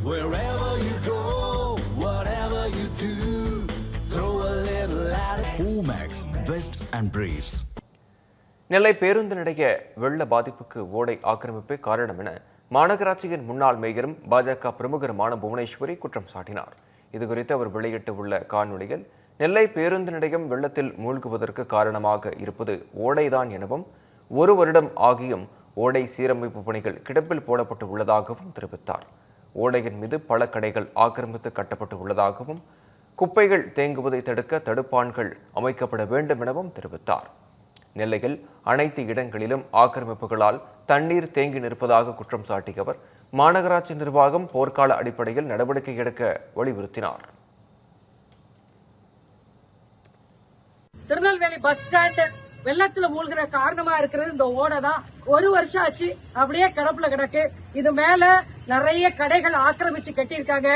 Wherever you go, whatever you do, throw a little at it. Omax, Vest and Briefs. நெல்லை பேருந்து நிலைய வெள்ள பாதிப்புக்கு ஓடை ஆக்கிரமிப்பே காரணம் என மாநகராட்சியின் முன்னாள் மேயரும் பாஜக பிரமுகருமான புவனேஸ்வரி குற்றம் சாட்டினார். இதுகுறித்து அவர் வெளியிட்டுள்ள காணொலியில் நெல்லை பேருந்து நிலையம் வெள்ளத்தில் மூழ்குவதற்கு காரணமாக இருப்பது ஓடைதான் எனவும் 1 வருடம் ஆகியும் ஓடை சீரமைப்பு பணிகள் கிடப்பில் போடப்பட்டு உள்ளதாகவும் தெரிவித்தார். ஓடையின் மீது பல கடைகள் ஆக்கிரமித்து கட்டப்பட்டு உள்ளதாகவும் குப்பைகள் தேங்குவதை தடுக்க தடுப்பான்கள் அமைக்கப்பட வேண்டும் எனவும் தெரிவித்தார். நெல்லையில் அனைத்து இடங்களிலும் ஆக்கிரமிப்புகளால் தண்ணீர் தேங்கி நிற்பதாக குற்றம் சாட்டிய அவர் மாநகராட்சி நிர்வாகம் போர்க்கால அடிப்படையில் நடவடிக்கை எடுக்க வலியுறுத்தினார். திருநெல்வேலி பஸ் ஸ்டாண்ட் வெள்ளத்துல மூழ்கிற காரணமா இருக்கிறது இந்த ஓடை தான். 1 வருஷம் ஆச்சு அப்படியே கிடப்புல கிடக்கு. இது மேல நிறைய கடைகள் ஆக்கிரமிச்சு கட்டியிருக்காங்க.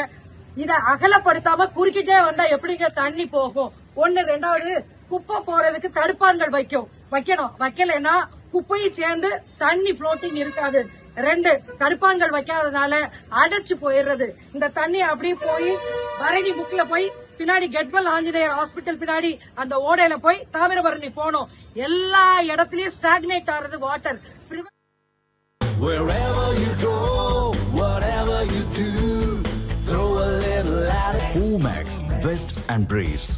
இத அகலப்படுத்தாம குறுக்கிட்டே வந்தா எப்படிங்க தண்ணி போகும்? 1 2வது குப்பை போறதுக்கு தடுப்பான்கள் வைக்கணும். வைக்கலைன்னா குப்பையும் சேர்ந்து தண்ணி ஃப்ளோட்டிங் இருக்காது. 2 தடுப்பான்கள் வைக்காதனால அடைச்சு போயிடுறது. இந்த தண்ணி அப்படியே போய் பரணி முக்குல போய் பின்னாடி கெட்வெல் ஆஞ்சநேயர் ஹாஸ்பிட்டல் பின்னாடி அந்த ஓடையில போய் தாமிரபரணி போனோம். எல்லா இடத்துலயும் ஸ்டாக்னேட் ஆறது water. Wherever you go, whatever you do, throw a little at it. Omax, Vest and Briefs.